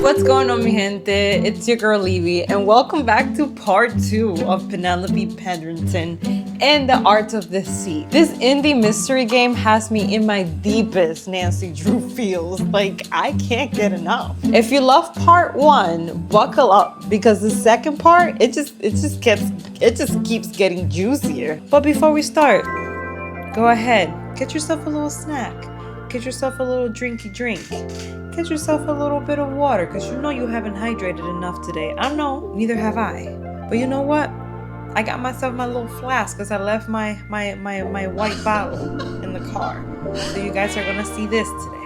What's going on, mi gente? It's your girl Levy, and welcome back to part 2 of Penelope Pendrick and the Art of Deceit. This indie mystery game has me in my deepest Nancy Drew feels. Like, I can't get enough. If you love part 1, buckle up, because the second part, it just keeps getting juicier. But before we start, go ahead, get yourself a little snack. Get yourself a little drinky drink. Get yourself a little bit of water, because you know you haven't hydrated enough today. I know, neither have I. But you know what? I got myself my little flask because I left my white bottle in the car. So you guys are gonna see this today.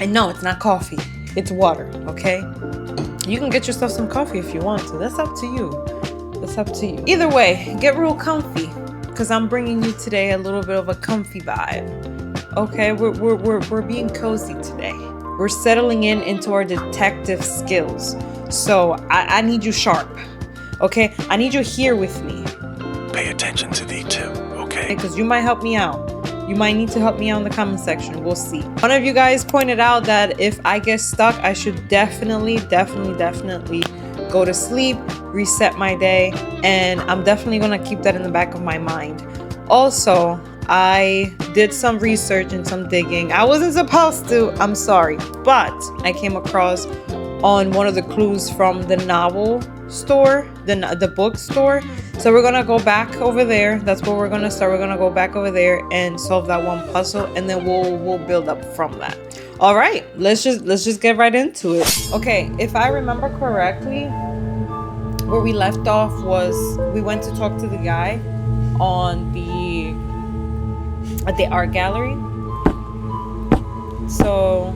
And no, it's not coffee. It's water, okay? You can get yourself some coffee if you want to. That's up to you. That's up to you. Either way, get real comfy, because I'm bringing you today a little bit of a comfy vibe. Okay, we're being cozy today. We're settling into our detective skills. So I need you sharp. Okay, I need you here with me. Pay attention to detail, okay? Because you might help me out. You might need to help me out in the comment section. We'll see. One of you guys pointed out that if I get stuck, I should definitely go to sleep, reset my day, and I'm definitely gonna keep that in the back of my mind. Also, I did some research and some digging. I wasn't supposed to, I'm sorry, but I came across on one of the clues from the novel store, the bookstore. So we're gonna go back over there. That's where we're gonna start. We're gonna go back over there and solve that one puzzle, and then we'll build up from that. All right, let's just get right into it. Okay, if I remember correctly, where we left off was we went to talk to the guy at the art gallery. So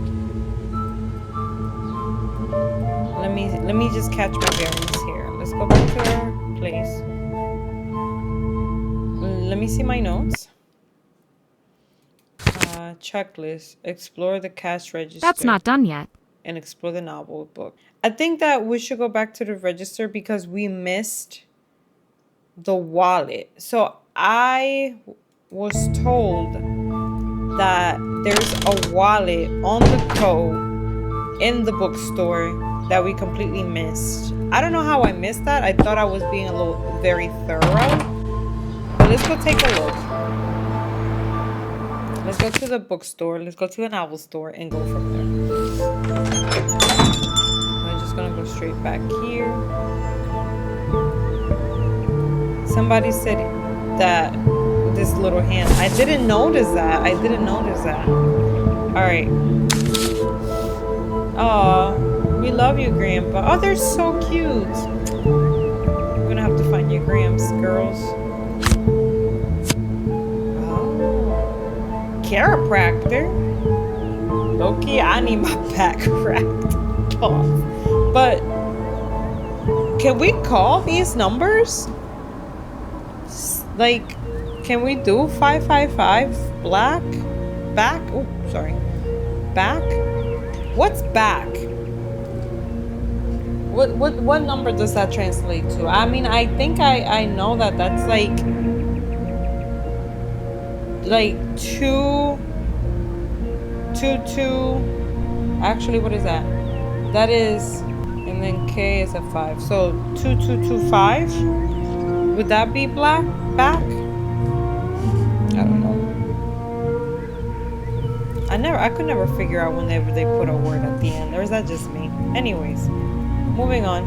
let me just catch my bearings here. Let's go back to our place. Let me see my notes. Checklist. Explore the cash register. That's not done yet. And explore the novel book. I think that we should go back to the register because we missed the wallet. So I was told that there's a wallet on the toe in the bookstore that we completely missed. I don't know how I missed that. I thought I was being very thorough. But let's go take a look. Let's go to the bookstore. Let's go to the novel store and go from there. I'm just gonna go straight back here. Somebody said that this little hand. I didn't notice that. All right. Oh, we love you, Grandpa. Oh, they're so cute. I'm gonna have to find your Gramps, girls. Chiropractor. Okay, I need my back cracked off. But can we call these numbers? Like, can we do 555 black back? Oh, sorry. Back? What's back? What number does that translate to? I mean, I think I know that that's like 2. Actually, what is that? That is, and then K is a 5. So 2225. Would that be back? I don't know. I could never figure out whenever they put a word at the end. Or is that just me? Anyways, moving on.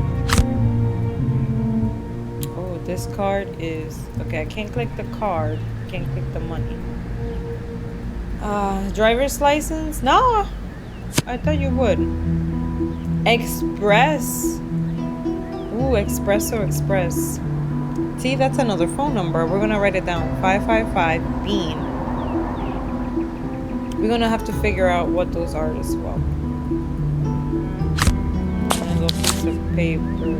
Oh, this card is okay. I can't click the card. Can't click the money. Driver's license? No, I thought you would. Express. Ooh, Espresso Express. See, that's another phone number. We're gonna write it down. 555 Bean. We're gonna have to figure out what those are as well. And a little piece of paper.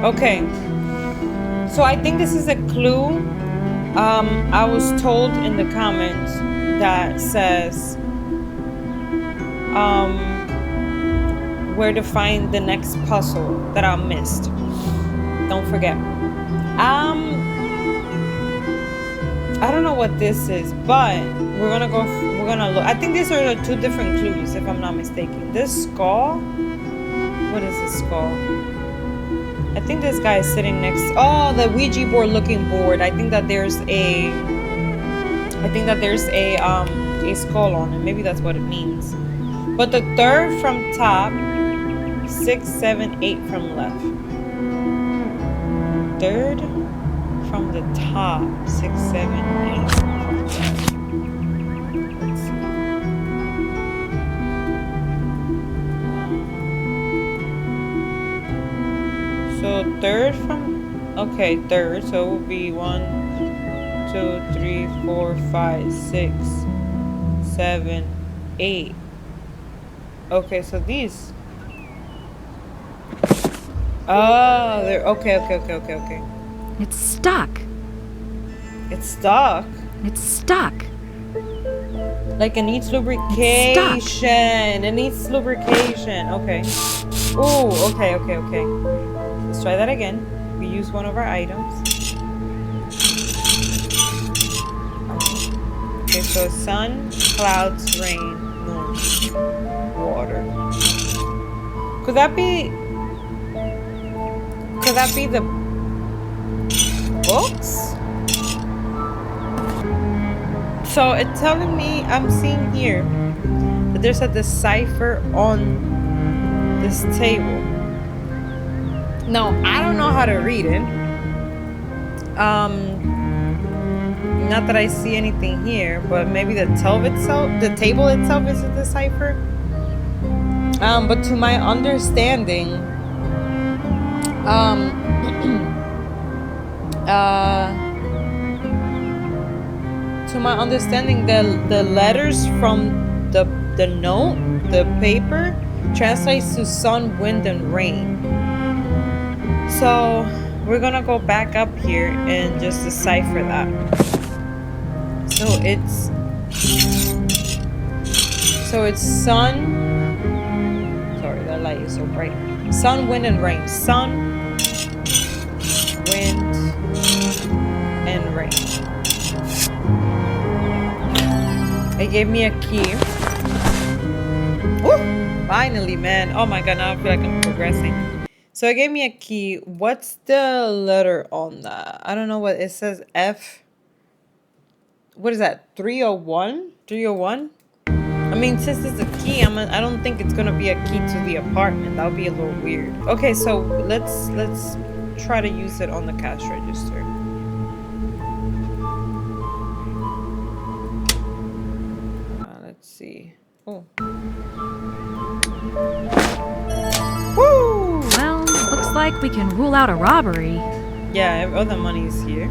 Okay. So I think this is a clue. I was told in the comments that says where to find the next puzzle that I missed. Don't forget. I don't know what this is, but we're gonna go. We're gonna look. I think these are the two different clues, if I'm not mistaken. This skull. What is this skull? I think this guy is sitting next. Oh, the Ouija board looking board. I think that there's a. I think that there's a skull on it. Maybe that's what it means. But the third from top, 6, 7, 8 from left. Third from the top, 6, 7, 8 from left. Let's see. So third from, okay, third. So it will be 1, 2, 3, 4, 5, 6, 7, 8. Okay, so these. Oh, they're okay. It's stuck. It's stuck. It's stuck. Like it needs lubrication. It needs lubrication. Okay. Oh, okay. Let's try that again. We use one of our items. Okay, so sun, clouds, rain, moon, water. Could that be the books? So it's telling me, I'm seeing here that there's a decipher on this table. Now, I don't know how to read it. Not that I see anything here, but maybe the table itself is a decipher. But to my understanding, the letters from the note, the paper, translates to sun, wind, and rain. So we're gonna go back up here and just decipher that. So it's sun. Sorry, that light is so bright. Sun, wind, and rain. Sun, wind, and rain. It gave me a key. Woo! Finally, man. Oh my god, now I feel like I'm progressing. So it gave me a key. What's the letter on that? I don't know what it says. F. What is that? 301? 301? I mean, since it's a key, I don't think it's gonna be a key to the apartment. That would be a little weird. Okay, so let's try to use it on the cash register. Let's see. Oh. Woo! Well, looks like we can rule out a robbery. Yeah, all the money's here.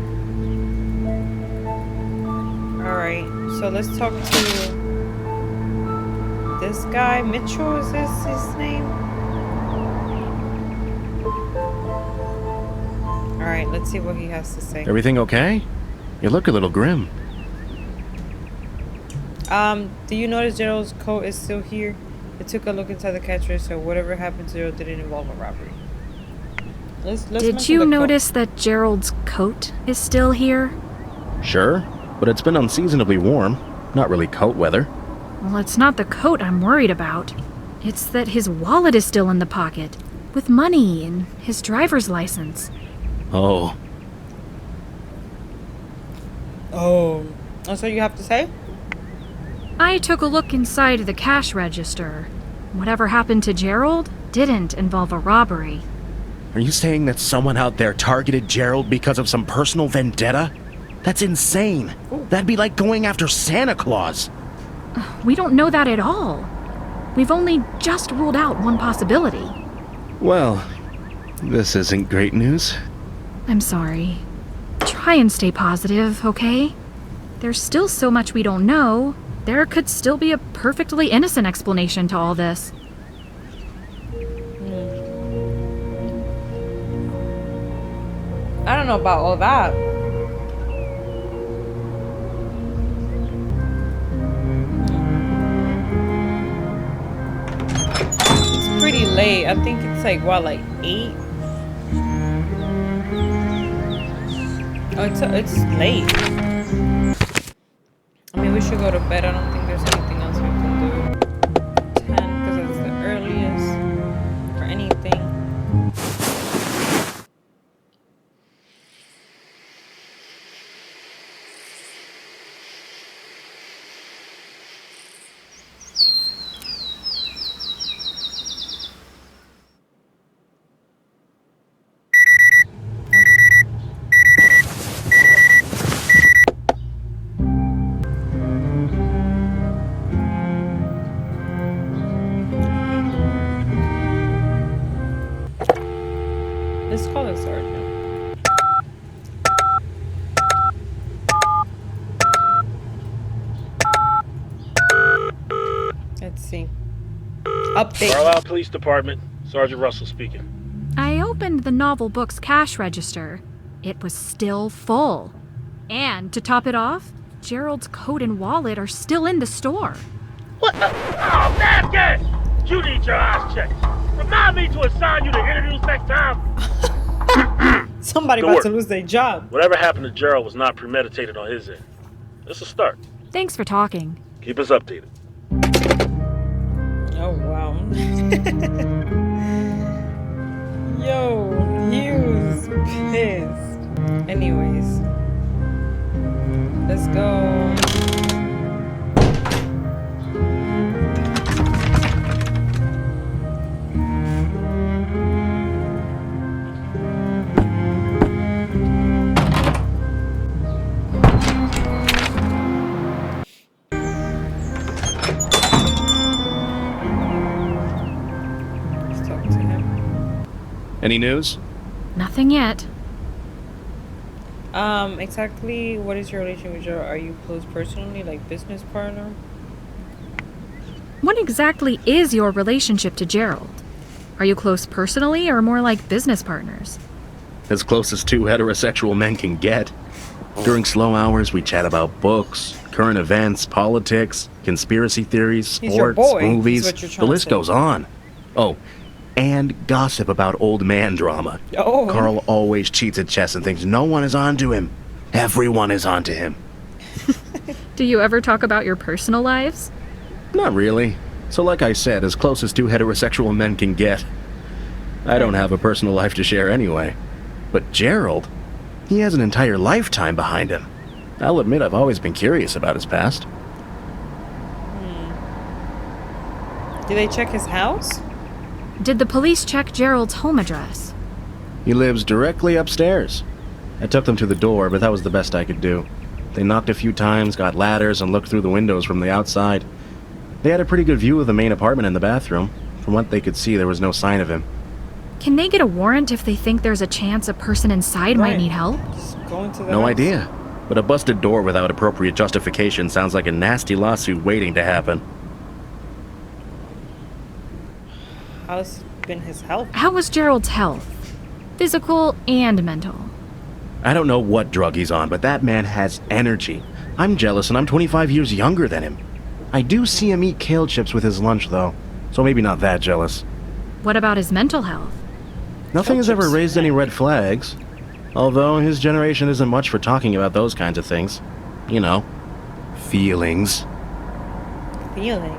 Alright, so let's talk to this guy. Mitchell, is this his name? Alright, let's see what he has to say. Everything okay? You look a little grim. Do you notice Gerald's coat is still here? I took a look inside the cash register. Whatever happened to Gerald didn't involve a robbery. Let's Did you notice that Gerald's coat is still here? Sure, but it's been unseasonably warm. Not really coat weather. Well, it's not the coat I'm worried about. It's that his wallet is still in the pocket, with money and his driver's license. Oh. Oh. That's what you have to say? I took a look inside the cash register. Whatever happened to Gerald didn't involve a robbery. Are you saying that someone out there targeted Gerald because of some personal vendetta? That's insane. That'd be like going after Santa Claus. We don't know that at all. We've only just ruled out one possibility. Well, this isn't great news. I'm sorry. Try and stay positive, okay? There's still so much we don't know. There could still be a perfectly innocent explanation to all this. I don't know about all that. It's pretty late. I think it's like, what, like 8? Oh, it's late. go to bed. I don't think there's anything else we can do. 10, because that's the earliest for anything. Let's call it sergeant. Let's see. Update. Carlisle Police Department, Sergeant Russell speaking. I opened the novel book's cash register. It was still full. And to top it off, Gerald's coat and wallet are still in the store. What? Oh, basket! You need your eyes checked. Remind me to assign you to interviews next time. Somebody Good about work. to lose their job. Whatever happened to Gerald was not premeditated on his end. It's a start. Thanks for talking. Keep us updated. Oh, wow. Yo, he was pissed. Anyways. Let's go. Let's talk to him. Any news? Nothing yet. Exactly what is your relation with Joe? Are you close personally, like business partner? What exactly is your relationship to Gerald? Are you close personally or more like business partners? As close as two heterosexual men can get. During slow hours, we chat about books, current events, politics, conspiracy theories, He's your sports, boy, is movies. what you're The trying to list say. goes on. Oh, and gossip about old man drama. Oh. Carl always cheats at chess and thinks no one is onto him. Everyone is onto him. Do you ever talk about your personal lives? Not really. So like I said, as close as two heterosexual men can get. I don't have a personal life to share anyway. But Gerald, he has an entire lifetime behind him. I'll admit I've always been curious about his past. Did they check his house? Did the police check Gerald's home address? He lives directly upstairs. I took them to the door, but that was the best I could do. They knocked a few times, got ladders, and looked through the windows from the outside. They had a pretty good view of the main apartment and the bathroom. From what they could see, there was no sign of him. Can they get a warrant if they think there's a chance a person inside might Right. need help? Just go into the No house. idea. But a busted door without appropriate justification sounds like a nasty lawsuit waiting to happen. How's been his health? How was Gerald's health? Physical and mental. I don't know what drug he's on, but that man has energy. I'm jealous and I'm 25 years younger than him. I do see him eat kale chips with his lunch, though, so maybe not that jealous. What about his mental health? Nothing has ever chips. raised any red flags. Although his generation isn't much for talking about those kinds of things. You know, feelings. Feelings.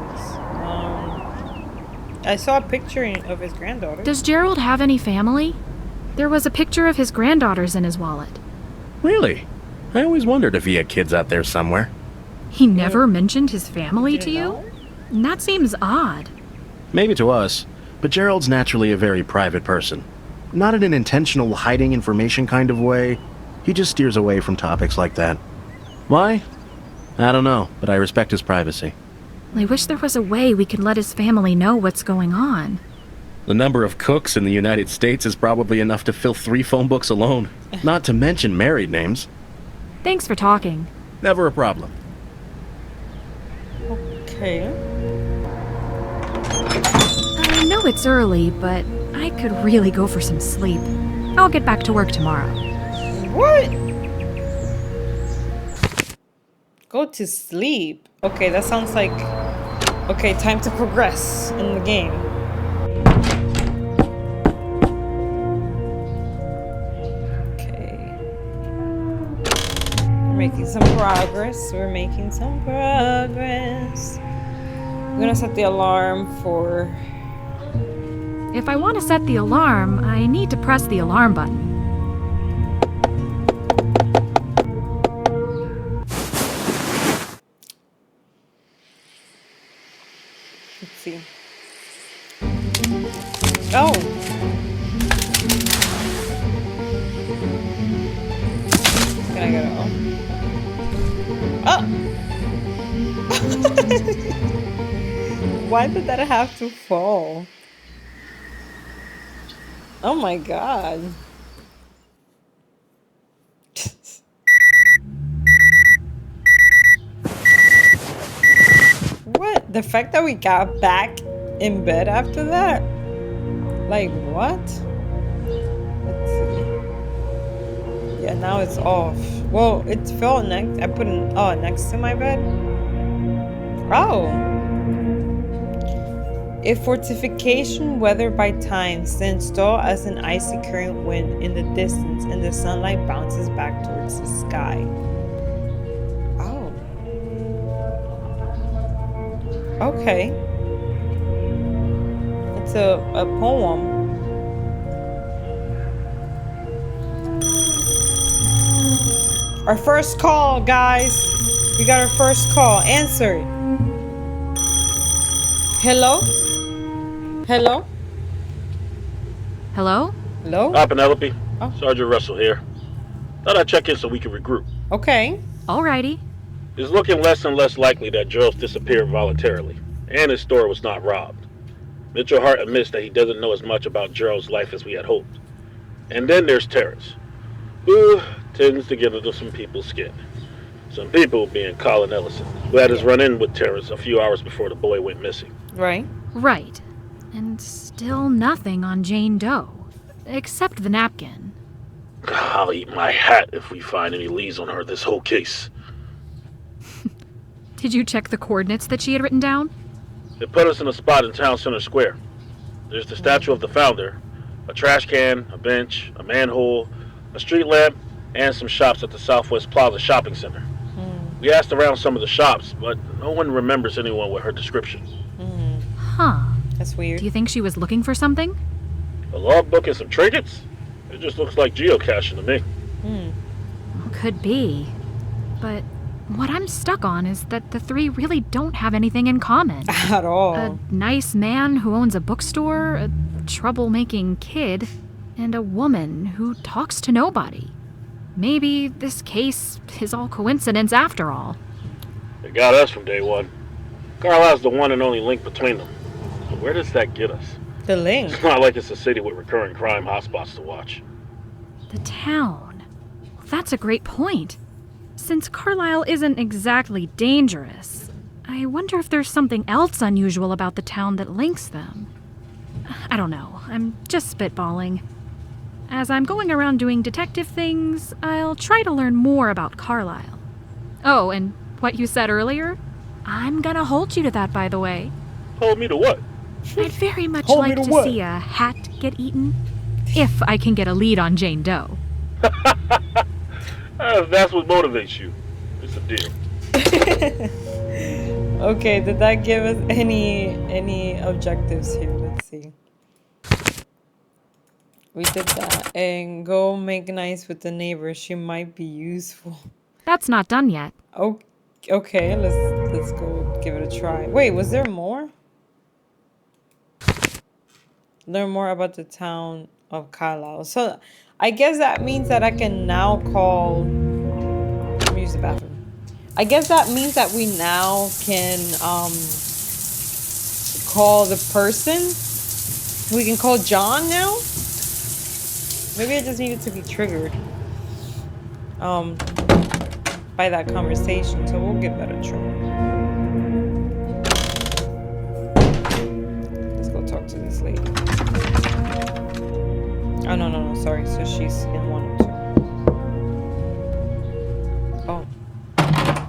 I saw a picture of his granddaughter. Does Gerald have any family? There was a picture of his granddaughters in his wallet. Really? I always wondered if he had kids out there somewhere. He never mentioned his family to Didn't you? know? That seems odd. Maybe to us, but Gerald's naturally a very private person. Not in an intentional hiding information kind of way. He just steers away from topics like that. Why? I don't know, but I respect his privacy. I wish there was a way we could let his family know what's going on. The number of cooks in the United States is probably enough to fill 3 phone books alone. Not to mention married names. Thanks for talking. Never a problem. Okay. I know it's early, but I could really go for some sleep. I'll get back to work tomorrow. What? Go to sleep. Okay, that sounds like... Okay, time to progress in the game. Okay. We're making making some progress. We're making some progress. I'm gonna set the alarm for... If I want to set the alarm, I need to press the alarm button. Let's see. Oh! Can I get it? Oh! Why did that have to fall? Oh my god. What? The fact that we got back in bed after that? Like, what? Let's see. Yeah, now it's off. Well, it fell next. I put it next to my bed. Oh. A fortification weathered by time stands tall as an icy current wind in the distance, and the sunlight bounces back towards the sky. Oh. Okay. It's a poem. Our first call, guys. We got our first call. Answer it. Hello? Hello? Hello? Hello? Hi, Penelope. Oh. Sergeant Russell here. Thought I'd check in so we can regroup. Okay. Alrighty. It's looking less and less likely that Gerald disappeared voluntarily, and his store was not robbed. Mitchell Hart admits that he doesn't know as much about Gerald's life as we had hoped. And then there's Terrace, who tends to get under some people's skin. Some people being Colin Ellison, who had his run-in with Terrace a few hours before the boy went missing. Right. Right. And still nothing on Jane Doe. Except the napkin. I'll eat my hat if we find any leads on her this whole case. Did you check the coordinates that she had written down? It put us in a spot in Town Center Square. There's the statue of the founder, a trash can, a bench, a manhole, a street lamp, and some shops at the Southwest Plaza Shopping Center. We asked around some of the shops, but no one remembers anyone with her description. Huh. That's weird. Do you think she was looking for something? A logbook and some trinkets? It just looks like geocaching to me. Could be. But what I'm stuck on is that the three really don't have anything in common. At all. A nice man who owns a bookstore, a troublemaking kid, and a woman who talks to nobody. Maybe this case is all coincidence after all. They got us from day one. Carlisle's the one and only link between them. But where does that get us? The link. It's not like it's a city with recurring crime hotspots to watch. The town. That's a great point. Since Carlisle isn't exactly dangerous, I wonder if there's something else unusual about the town that links them. I don't know. I'm just spitballing. As I'm going around doing detective things, I'll try to learn more about Carlisle. Oh, and what you said earlier? I'm gonna hold you to that, by the way. Hold me to what? I'd very much Hold me like to to what? see a hat get eaten. If I can get a lead on Jane Doe. If that's what motivates you, it's a deal. Okay, did that give us any objectives here? Let's see. We did that. And go make nice with the neighbor. She might be useful. That's not done yet. Oh, okay, let's go give it a try. Wait, was there more? Learn more about the town of Carlisle. So I guess that means that I can now call... Let me use the bathroom. I guess that means that we now can call the person. We can call John now. Maybe I just needed to be triggered by that conversation. So we'll give that a try. Let's go talk to this lady. Oh, no, sorry. So she's in 102. Oh.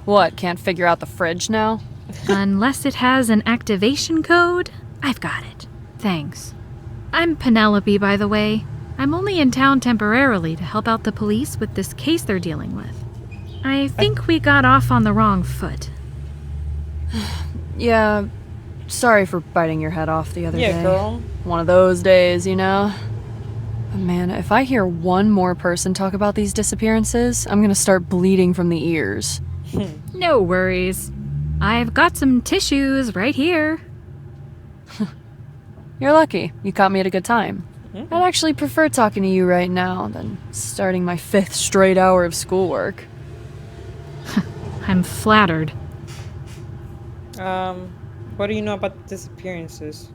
What, can't figure out the fridge now? Unless it has an activation code, I've got it. Thanks. I'm Penelope, by the way. I'm only in town temporarily to help out the police with this case they're dealing with. I think we got off on the wrong foot. Yeah, sorry for biting your head off the other day. Yeah, girl. One of those days, you know? But man, if I hear one more person talk about these disappearances, I'm gonna start bleeding from the ears. No worries. I've got some tissues right here. You're lucky. You caught me at a good time. I'd actually prefer talking to you right now than starting my 5th straight hour of schoolwork. I'm flattered. What do you know about the disappearances?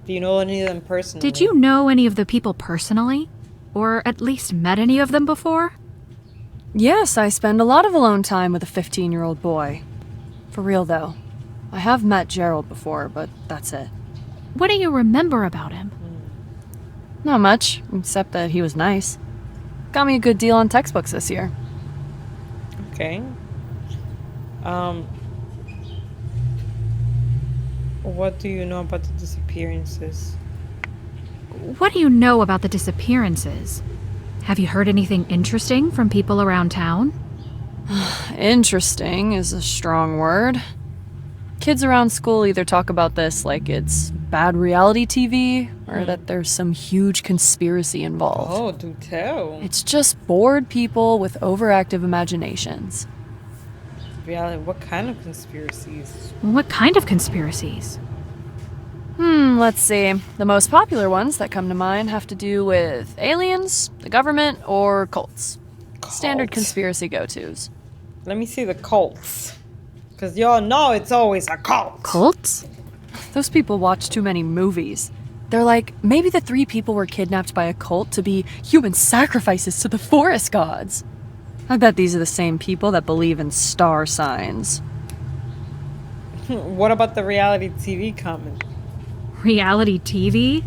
Do you know any of them personally? Did you know any of the people personally? Or at least met any of them before? Yes, I spend a lot of alone time with a 15-year-old boy. For real, though. I have met Gerald before, but that's it. What do you remember about him? Not much, except that he was nice. Got me a good deal on textbooks this year. Okay. What do you know about the disappearances? What do you know about the disappearances? Have you heard anything interesting from people around town? Interesting is a strong word. Kids around school either talk about this like it's bad reality TV, or that there's some huge conspiracy involved. Oh, do tell. It's just bored people with overactive imaginations. Reality, what kind of conspiracies? What kind of conspiracies? Let's see. The most popular ones that come to mind have to do with aliens, the government, or cults. Standard Cult. conspiracy go-tos. Let me see the cults. Because y'all know it's always a cult. Cults? Those people watch too many movies. They're like, maybe the 3 people were kidnapped by a cult to be human sacrifices to the forest gods. I bet these are the same people that believe in star signs. What about the reality TV comment? Reality TV?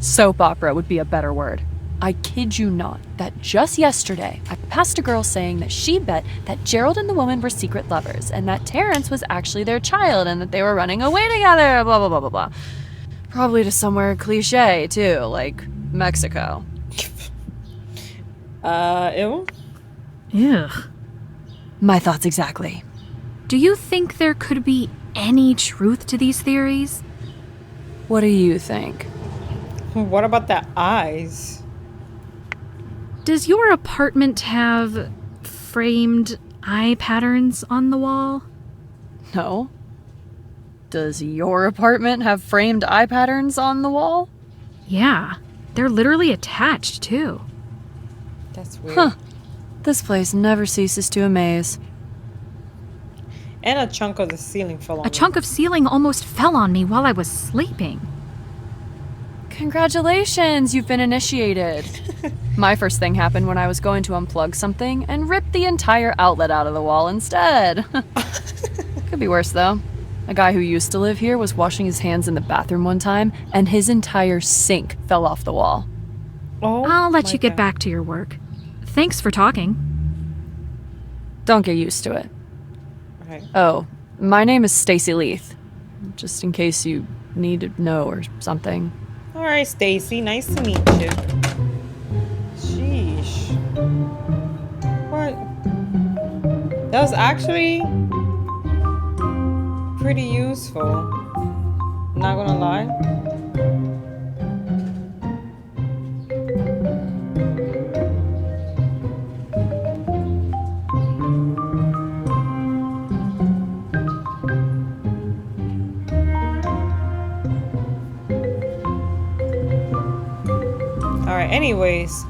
Soap opera would be a better word. I kid you not, that just yesterday, I passed a girl saying that she bet that Gerald and the woman were secret lovers, and that Terrence was actually their child, and that they were running away together, blah, blah, blah, blah, blah. Probably to somewhere cliche, too, like Mexico. Ew? Ugh. My thoughts exactly. Do you think there could be any truth to these theories? What do you think? What about the eyes? Does your apartment have framed eye patterns on the wall? No. Does your apartment have framed eye patterns on the wall? Yeah, they're literally attached, too. That's weird. Huh. This place never ceases to amaze. And a chunk of the ceiling fell on A chunk of ceiling almost fell on me while I was sleeping. Congratulations, you've been initiated. My first thing happened when I was going to unplug something and ripped the entire outlet out of the wall instead. Could be worse, though. A guy who used to live here was washing his hands in the bathroom one time, and his entire sink fell off the wall. Oh, I'll let my you get God. back to your work. Thanks for talking. Don't get used to it. Right. Oh, my name is Stacy Leith. Just in case you need to know or something. All right, Stacy. Nice to meet you. Sheesh. What? That was actually pretty useful. Not gonna lie. Alright, anyways.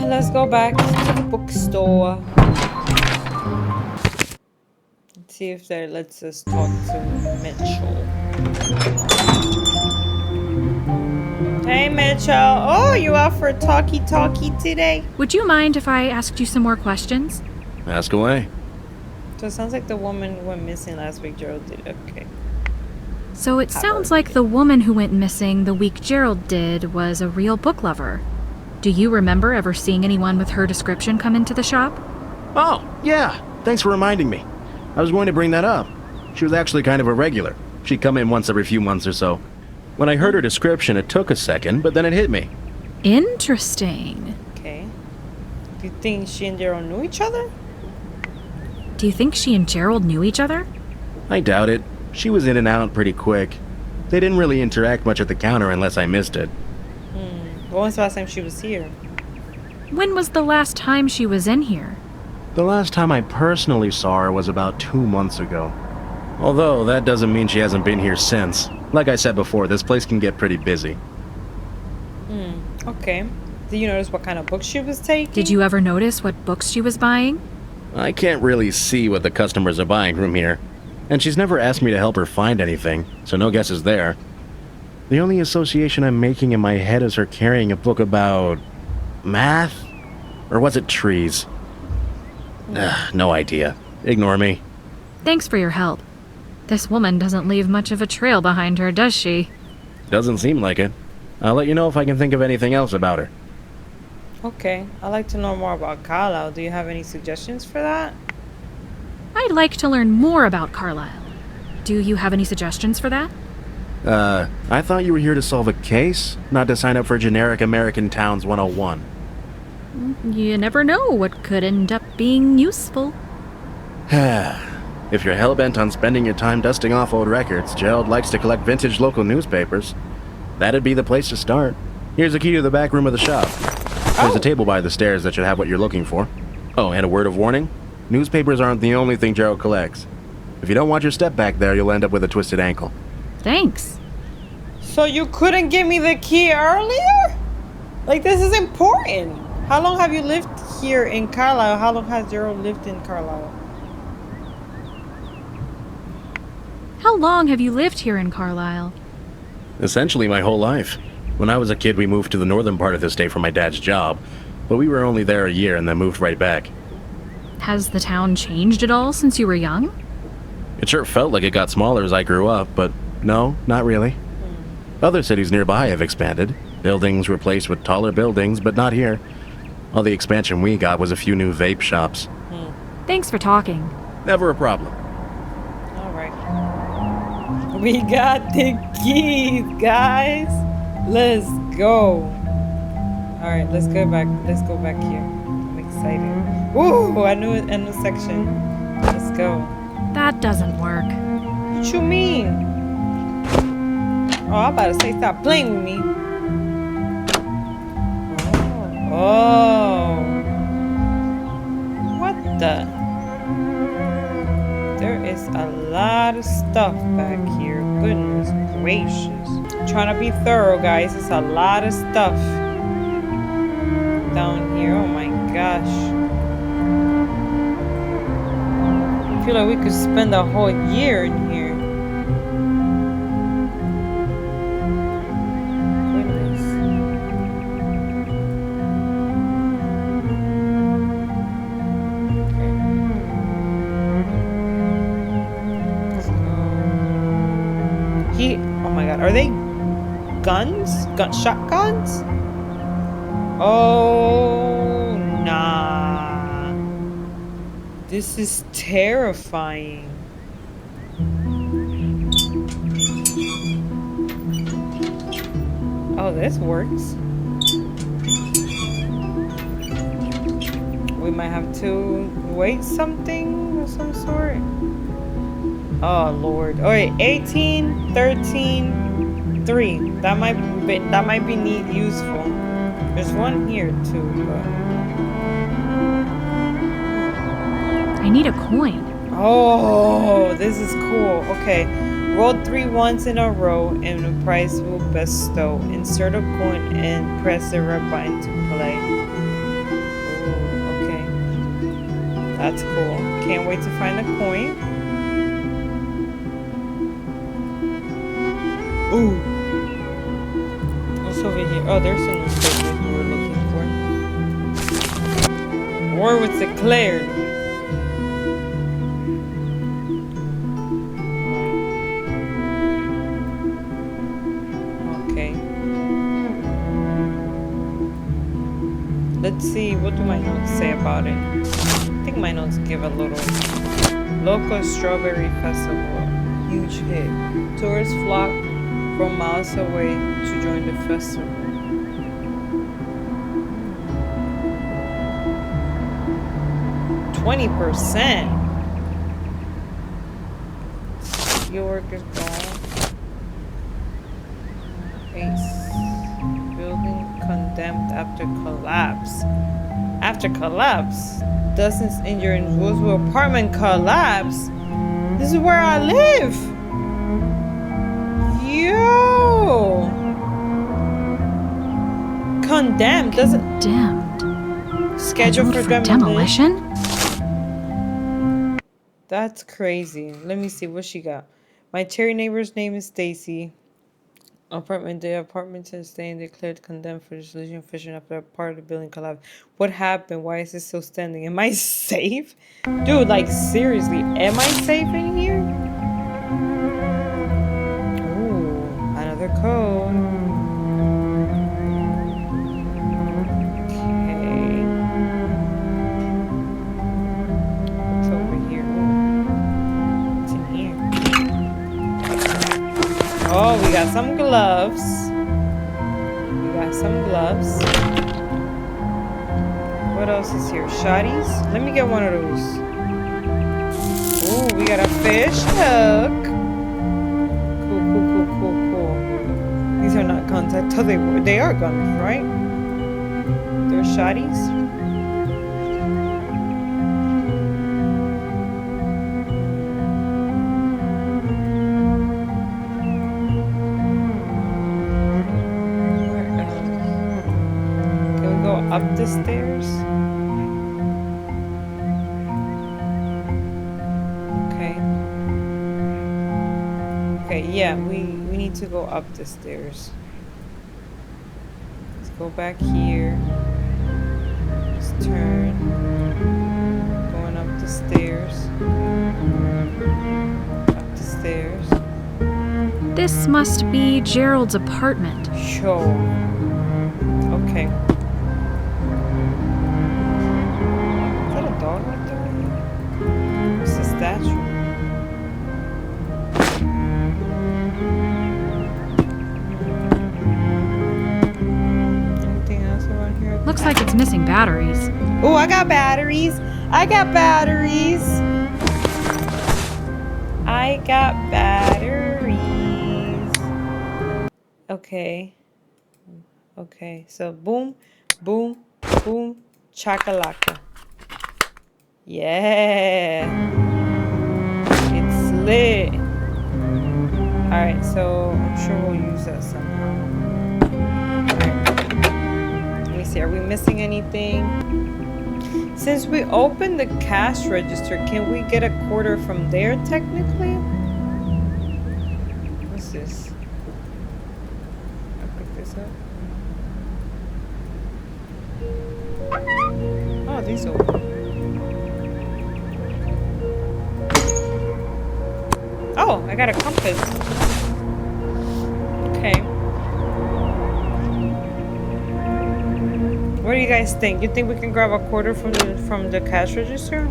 Let's go back to the bookstore. Let's see if that lets us talk to Mitchell. Hey Mitchell. Oh, you out for a talkie today? Would you mind if I asked you some more questions? Ask away. So it sounds like the woman went missing last week, Gerald did. Okay. So it sounds like the woman who went missing the week Gerald did was a real book lover. Do you remember ever seeing anyone with her description come into the shop? Oh, yeah. Thanks for reminding me. I was going to bring that up. She was actually kind of a regular. She'd come in once every few months or so. When I heard her description, it took a second, but then it hit me. Interesting. Okay. Do you think she and Gerald knew each other? Do you think she and Gerald knew each other? I doubt it. She was in and out pretty quick. They didn't really interact much at the counter unless I missed it. When was the last time she was here? When was the last time she was in here? The last time I personally saw her was about 2 months ago. Although, that doesn't mean she hasn't been here since. Like I said before, this place can get pretty busy. Okay. Did you notice what kind of books she was taking? Did you ever notice what books she was buying? I can't really see what the customers are buying from here. And she's never asked me to help her find anything, so no guesses there. The only association I'm making in my head is her carrying a book about... math? Or was it trees? No idea. Ignore me. Thanks for your help. This woman doesn't leave much of a trail behind her, does she? Doesn't seem like it. I'll let you know if I can think of anything else about her. Okay. I'd like to know more about Carlisle. Do you have any suggestions for that? I'd like to learn more about Carlisle. Do you have any suggestions for that? I thought you were here to solve a case, not to sign up for generic American Towns 101. You never know what could end up being useful. If you're hell-bent on spending your time dusting off old records, Gerald likes to collect vintage local newspapers. That'd be the place to start. Here's a key to the back room of the shop. There's a table by the stairs that should have what you're looking for. Oh, and a word of warning. Newspapers aren't the only thing Gerald collects. If you don't watch your step back there, you'll end up with a twisted ankle. Thanks. So you couldn't give me the key earlier? Like, this is important. How long have you lived here in Carlisle? How long has Gerald lived in Carlisle? How long have you lived here in Carlisle? Essentially my whole life. When I was a kid, we moved to the northern part of the state for my dad's job, but we were only there a year and then moved right back. Has the town changed at all since you were young? It sure felt like it got smaller as I grew up, but no, not really. Other cities nearby have expanded. Buildings replaced with taller buildings, but not here. All the expansion we got was a few new vape shops. Thanks for talking. Never a problem. All right. We got the keys, guys. Let's go. All right, let's go back. Let's go back here. I'm excited. Ooh, a new section. Let's go. That doesn't work. What you mean? Oh, I'm about to say stop playing with me. Oh. What the? There is a lot of stuff back here. Goodness gracious. Trying to be thorough, guys. It's a lot of stuff down here. Oh my gosh. I feel like we could spend a whole year in here. Oh my god, are they guns? Shotguns? Oh, nah. This is terrifying. Oh, this works. We might have to wait something of some sort. Oh lord. Alright, 18, 13, 3. That might be neat, useful. There's one here too, but I need a coin. oh, this is cool. Okay. Roll 3 once in a row and the prize will bestow. Insert a coin and press the red button to play. Oh, okay. That's cool. Can't wait to find the coin. Ooh. What's over here? Oh, there's some newspapers we were looking for. War was declared. Okay. Let's see. What do my notes say about it? I think think my notes give a little. Local Strawberry Festival. Huge hit. Tourists flock from miles away to join the festival. %20%. York is gone. Ace. Building condemned after collapse. After collapse? Dozens injured in Roseville apartment collapse. This is where I live. Yo. Condemned. Doesn't. Condemned. Scheduled for demolition? That's crazy. Let me see what she got. My cherry neighbor's name is Stacy. The apartment is staying declared condemned for dissolution fishing after a part of the building collapsed. What happened? Why is it still standing? Am I safe? Dude, like seriously, am I safe in here? Ooh, another code. Okay. What's over here? Ooh. What's in here? Oh, we got some gloves. What else is here? Shotties? Let me get one of those. Ooh, we got a fish hook. Cool. These are not guns. I thought they were. They are guns, right? They're shotties. Up the stairs. Okay, yeah, we need to go up the stairs. Let's go back here. Let's turn. Going up the stairs. Up the stairs. This must be Gerald's apartment. Sure. Okay. Statue. Anything else around here? Looks like it's missing batteries. Oh, I got batteries. I got batteries. Okay. So boom, boom, boom, chakalaka. Yeah. It's lit. Alright, so I'm sure we'll use that somehow. Alright. Let me see, are we missing anything? Since we opened the cash register, can we get a quarter from there technically? What's this? I'll pick this up. Oh, these open. Oh, I got a compass. Okay. What do you guys think? You think we can grab a quarter from the cash register?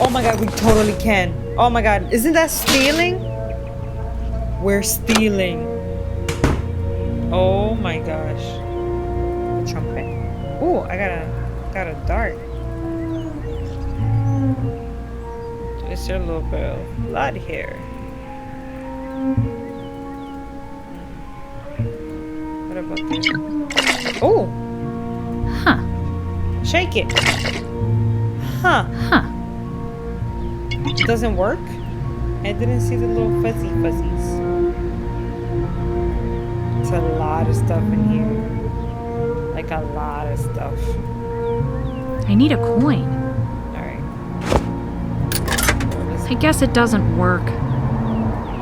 Oh my god, we totally can. Oh my god, isn't that stealing? We're stealing. Oh my gosh. Trumpet. Ooh, I got a dart. Is there a little bit of blood here? What about this? Oh! Huh. Shake it. Huh. It doesn't work? I didn't see the little fuzzies. It's a lot of stuff in here. Like a lot of stuff. I need a coin. Alright. I guess it doesn't work.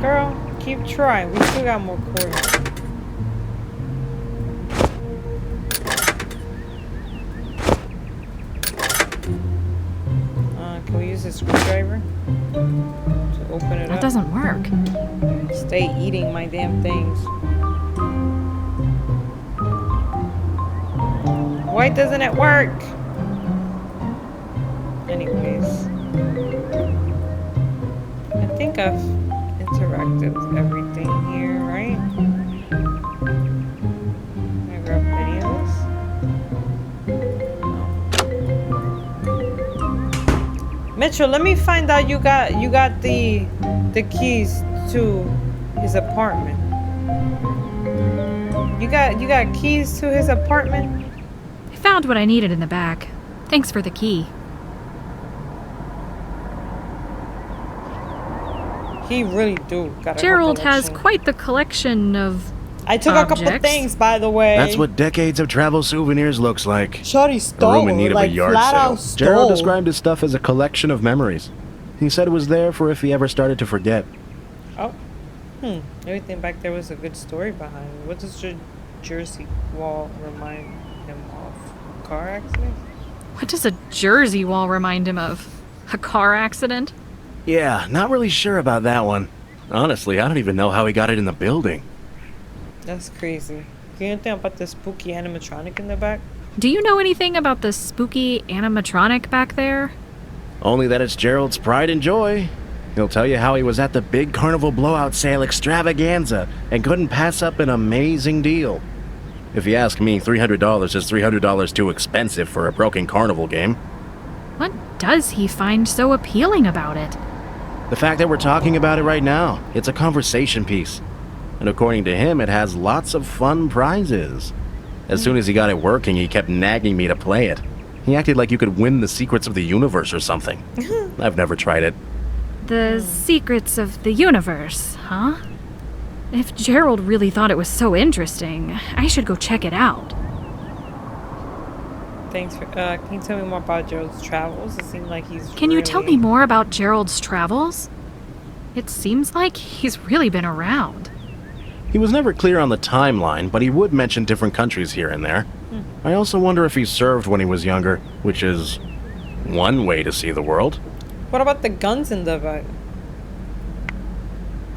Girl, keep trying. We still got more quarters. Can we use a screwdriver to open it up? That doesn't work. Stay eating my damn things. Why doesn't it work? Anyways. I think I've interacted with everything here, right? Can I grab any of this? No. Mitchell, let me find out you got the keys to his apartment. You got keys to his apartment? I found what I needed in the back. Thanks for the key. He really do got a Gerald has collection. quite the collection of I took a couple objects. things, by the way. That's what decades of travel souvenirs looks like. Shawty A stole. room in need of like, a yard flat sale. out stole. Gerald described his stuff as a collection of memories. He said it was there for if he ever started to forget. Oh. Everything back there was a good story behind it. What does your Jersey wall remind him of? A car accident? What does a Jersey wall remind him of? A car accident? Yeah, not really sure about that one. Honestly, I don't even know how he got it in the building. That's crazy. Can you think about the spooky animatronic in the back? Do you know anything about the spooky animatronic back there? Only that it's Gerald's pride and joy. He'll tell you how he was at the big carnival blowout sale extravaganza and couldn't pass up an amazing deal. If you ask me, $300 is $300 too expensive for a broken carnival game. What does he find so appealing about it? The fact that we're talking about it right now, it's a conversation piece. And according to him, it has lots of fun prizes. As soon as he got it working, he kept nagging me to play it. He acted like you could win the secrets of the universe or something. I've never tried it. The secrets of the universe, huh? If Gerald really thought it was so interesting, I should go check it out. Thanks for. Can you tell me more about Gerald's travels? It seemed like he's. Can you tell me more about Gerald's travels? It seems like he's really been around. He was never clear on the timeline, but he would mention different countries here and there. I also wonder if he served when he was younger, which is one way to see the world. What about the guns in the back?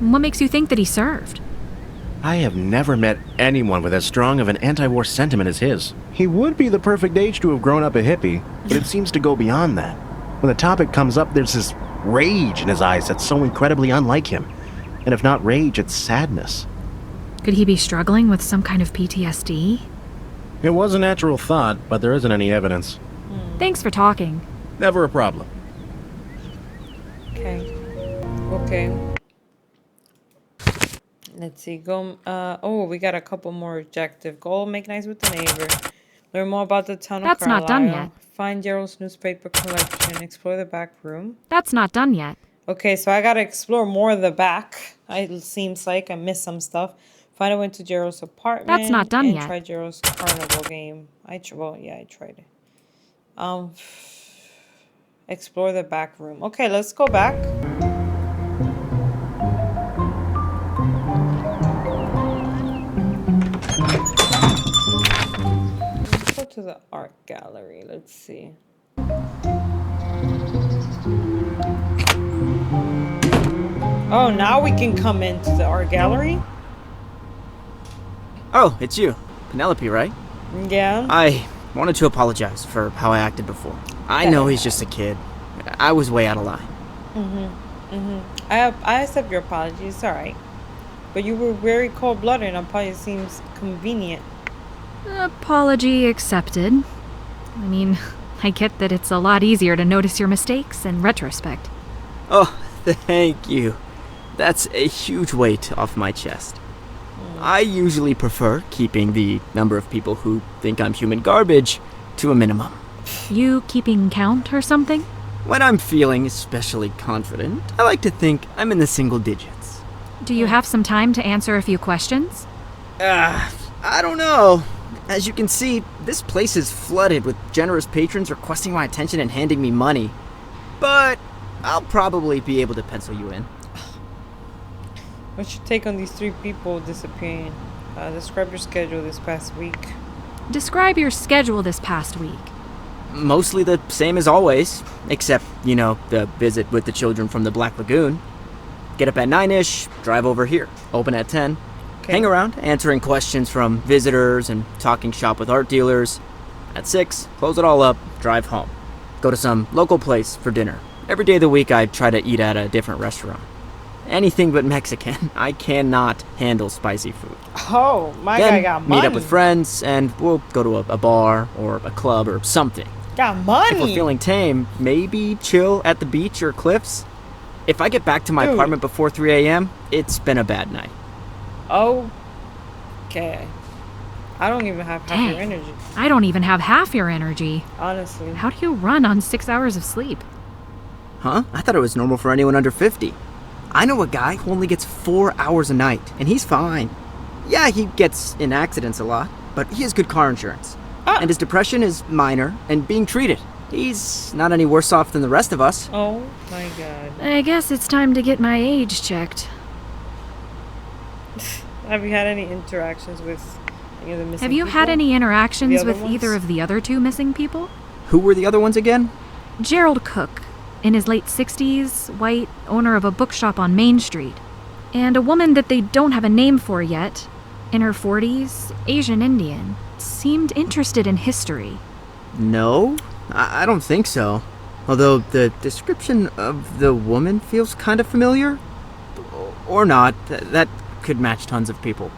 What makes you think that he served? I have never met anyone with as strong of an anti-war sentiment as his. He would be the perfect age to have grown up a hippie, but it seems to go beyond that. When the topic comes up, there's this rage in his eyes that's so incredibly unlike him. And if not rage, it's sadness. Could he be struggling with some kind of PTSD? It was a natural thought, but there isn't any evidence. Thanks for talking. Never a problem. Okay. Let's see. Go. We got a couple more objective. Go make nice with the neighbor. Learn more about the town of That's not done Carlisle. yet. Find Gerald's newspaper collection. Explore the back room. That's not done yet. Okay, so I gotta explore more of the back. It seems like I missed some stuff. Find a way to Gerald's apartment. That's not done and yet. Try Gerald's carnival game. I tried it. Explore the back room. Okay, let's go back. Let's go to the art gallery. Let's see. Oh, now we can come into the art gallery? Oh, it's you. Penelope, right? Yeah. I wanted to apologize for how I acted before. I know he's just a kid. I was way out of line. I accept your apology. It's alright. But you were very cold-blooded and apology seems convenient. Apology accepted. I mean, I get that it's a lot easier to notice your mistakes in retrospect. Oh, thank you. That's a huge weight off my chest. I usually prefer keeping the number of people who think I'm human garbage to a minimum. You keeping count or something? When I'm feeling especially confident, I like to think I'm in the single digits. Do you have some time to answer a few questions? I don't know. As you can see, this place is flooded with generous patrons requesting my attention and handing me money. But I'll probably be able to pencil you in. What's your take on these 3 people disappearing? Describe your schedule this past week. Describe your schedule this past week. Mostly the same as always, except, the visit with the children from the Black Lagoon. Get up at 9-ish, drive over here, open at 10. Okay. Hang around, answering questions from visitors and talking shop with art dealers. At 6, close it all up, drive home. Go to some local place for dinner. Every day of the week I try to eat at a different restaurant. Anything but Mexican. I cannot handle spicy food. Oh, my Then guy got money. meet up with friends and we'll go to a bar or a club or something. Got If money. we're feeling tame, maybe chill at the beach or cliffs. If I get back to my Dude. apartment before 3 a.m., it's been a bad night. Okay. I don't even have half your Dang. energy, I don't even have half your energy. honestly. How do you run on 6 hours of sleep? Huh? I thought it was normal for anyone under 50. I know a guy who only gets 4 hours a night, and he's fine. Yeah, he gets in accidents a lot, but he has good car insurance. And his depression is minor and being treated. He's not any worse off than the rest of us. Oh my god. I guess it's time to get my age checked. Have you had any interactions with any of the missing Have you had people? any interactions other with either ones? of the other 2 missing people? Who were the other ones again? Gerald Cook, in his late 60s, white, owner of a bookshop on Main Street. And a woman that they don't have a name for yet, in her 40s, Asian Indian, seemed interested in history. No, I don't think so. Although the description of the woman feels kind of familiar. Or not. That could match tons of people.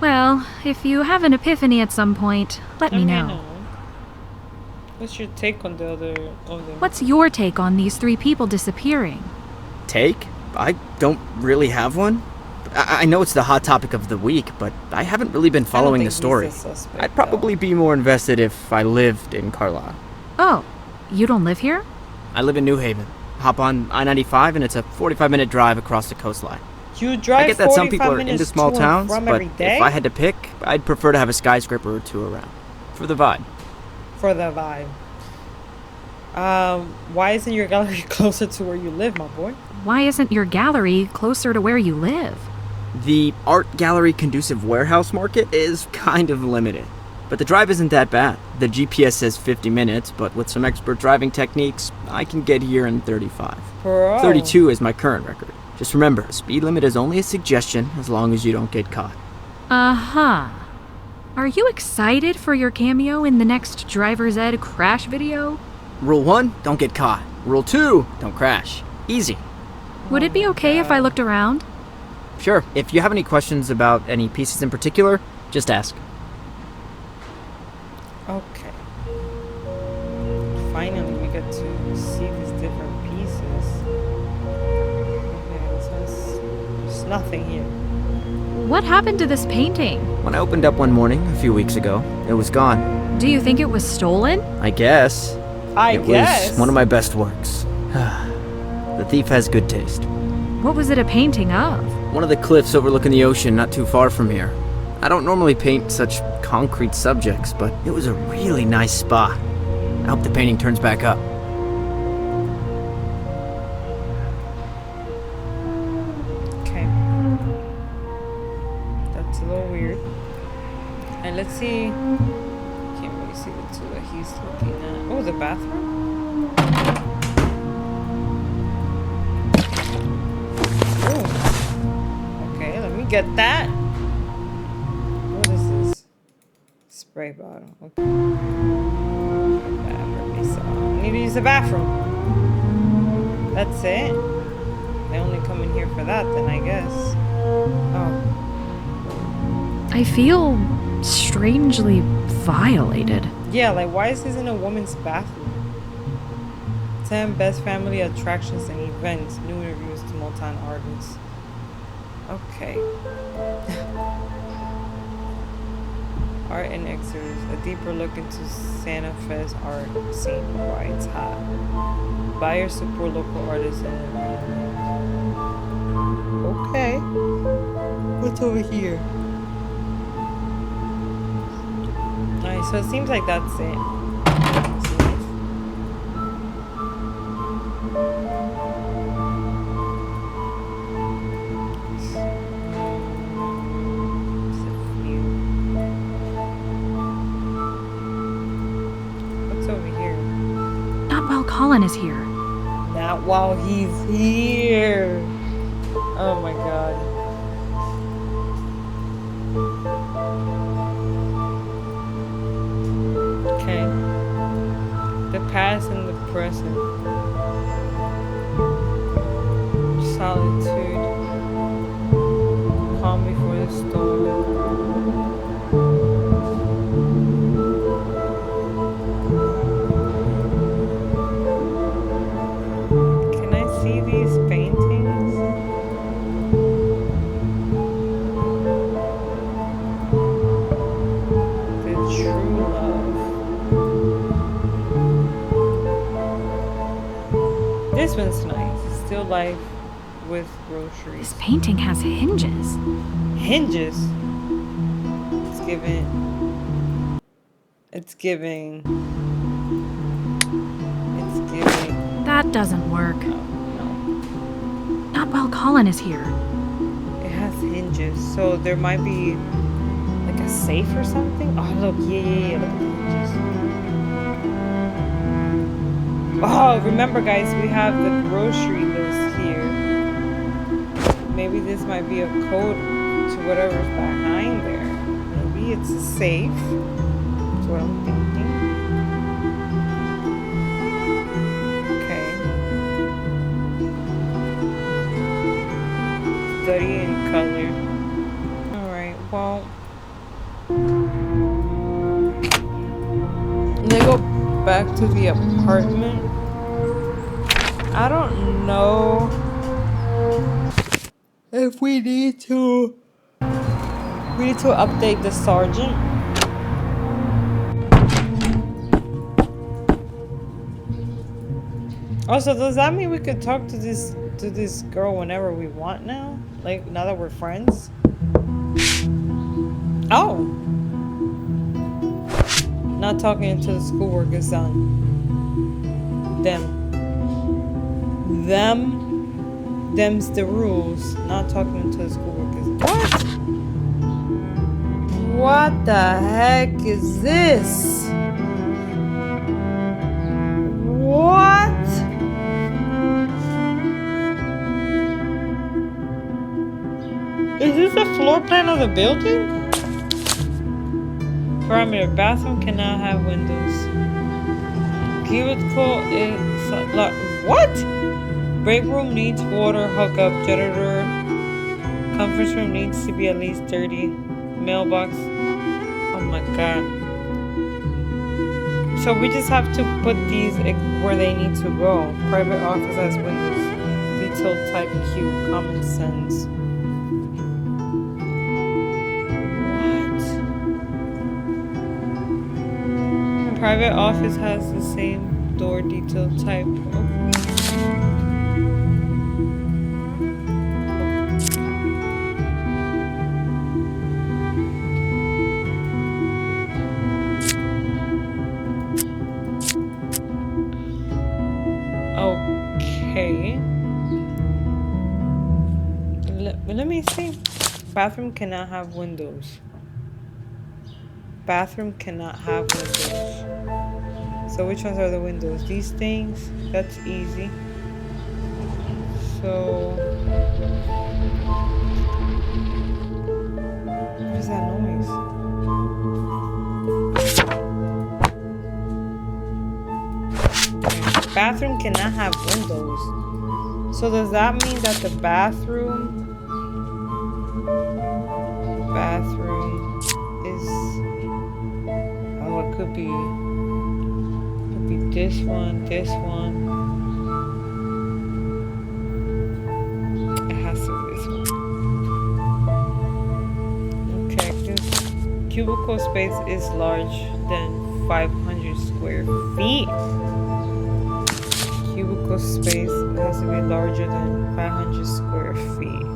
Well, if you have an epiphany at some point, let me know. What's your take on the other of them? What's your take on these 3 people disappearing? Take? I don't really have one. I know it's the hot topic of the week, but I haven't really been following the think he's story. a suspect, I'd probably be more invested if I lived in Carlisle. Oh, you don't live here? I live in New Haven. Hop on I-95 and it's a 45-minute drive across the coastline. You drive I get that some 45 people are minutes into small to and towns, from but every day? if I had to pick, I'd prefer to have a skyscraper or 2 around. For the vibe. For the vibe. Why isn't your gallery closer to where you live, my boy? Why isn't your gallery closer to where you live? The art gallery conducive warehouse market is kind of limited. But the drive isn't that bad. The GPS says 50 minutes, but with some expert driving techniques, I can get here in 35. Bro. 32 is my current record. Just remember, speed limit is only a suggestion as long as you don't get caught. Uh-huh. Are you excited for your cameo in the next Driver's Ed crash video? Rule 1, don't get caught. Rule 2, don't crash. Easy. Would it be okay if I looked around? Sure, if you have any questions about any pieces in particular, just ask. Okay. Finally, we get to see these different pieces. Okay, so there's nothing here. What happened to this painting? When I opened up one morning a few weeks ago, it was gone. Do you think it was stolen? I guess. It guess. was one of my best works. The thief has good taste. What was it a painting of? One of the cliffs overlooking the ocean not too far from here. I don't normally paint such concrete subjects, but it was a really nice spot. I hope the painting turns back up. Okay. That's a little weird. And let's see. Can't really see the two that he's looking at. Oh, the bathroom? Oh. Okay, let me get that. What is this? Spray bottle. Okay. I need to use the bathroom. That's it. They only come in here for that, then I guess. Oh. I feel strangely violated. Yeah, like why is this in a woman's bathroom? 10 best family attractions and events. New interviews to multi artists. Okay. Art and exhibits. A deeper look into Santa Fe's art scene. Why it's hot. Buyers support local artists and okay. What's over here? Alright, so it seems like that's it. What's over here? Not while Colin is here. Not while he's here. Oh my god. Okay. past and the present. Solitude. Calm before the storm. Can I see these paintings? The true love. This one's nice. Still life with groceries. This painting has hinges. Hinges. It's giving. It's giving. It's giving. That doesn't work. No. Not while Colin is here. It has hinges, so there might be like a safe or something. Oh look, yeah. Look at the hinges. Oh, remember guys, we have the grocery list here. Maybe this might be a code to whatever's behind there. Maybe it's a safe. That's what I'm thinking. Okay. Study in color. Alright, well. They go back to the apartment. I don't know if we need to update the sergeant. Also, does that mean we could talk to this girl whenever we want now? Like now that we're friends? Oh, not talking until the schoolwork is done. Them's the rules. Not talking until the schoolwork is what? What the heck is this? What? Is this the floor plan of the building? Perimeter bathroom cannot have windows. Cubicle is what? Break room needs water hookup. Janitor. Conference room needs to be at least 30. Mailbox. Oh my god. So we just have to put these where they need to go. Private office has windows. Detailed type Q. Common sense. What? Private office has the same door detail type. Okay. Let me see. Bathroom cannot have windows. Bathroom cannot have windows. So which ones are the windows? These things? That's easy. So what is that noise? Bathroom cannot have windows. So does that mean that the bathroom is it could be this one. It has to be this one. Okay, this cubicle space is large than 500 square feet. Cubicle space has to be larger than 500 square feet.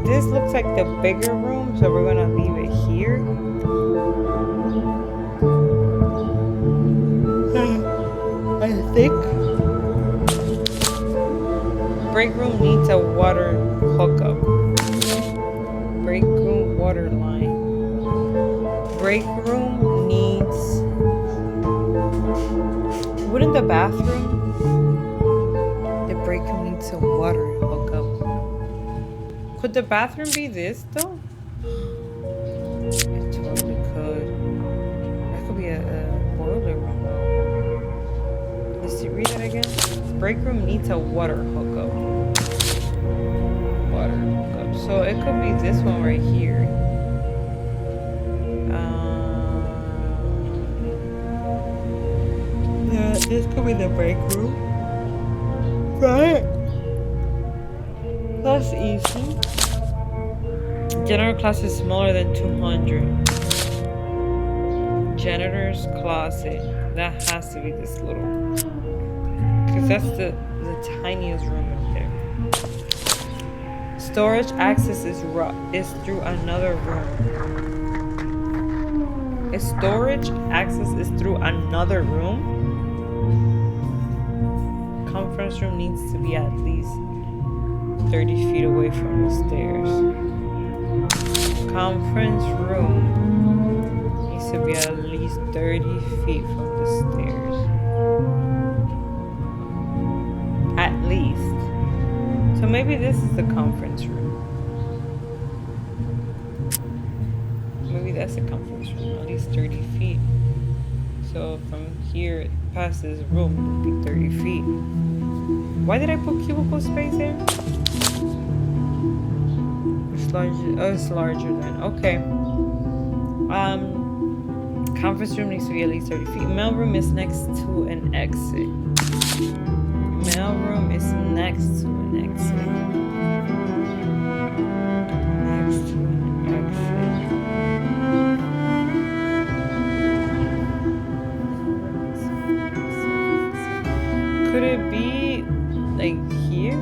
This looks like the bigger room, so we're gonna leave it here. I think. Break room needs a water hookup. Break room water line. Break room needs. Wouldn't the bathroom? The break room needs a water hookup. Could the bathroom be this though? It totally could. I a boiler room. Let's see, read that again. Break room needs a water hookup. Water hookup. So it could be this one right here. Yeah, this could be the break room. Right? That's easy. General class is smaller than 200. Janitor's closet. That has to be this little. Because that's the tiniest room in there. Storage access is through another room. Storage access is through another room. Conference room needs to be at least 30 feet away from the stairs. Conference room needs to be at least 30 feet from the stairs. At least. So maybe this is the conference room. Maybe that's the conference room, at least 30 feet. So from here past this room would be 30 feet. Why did I put cubicle space there? It's larger. Oh, it's larger than. Okay. Conference room needs to be at least 30 feet. Mail room is next to an exit. Mail room is next to an exit. Next to an exit. Could it be like here?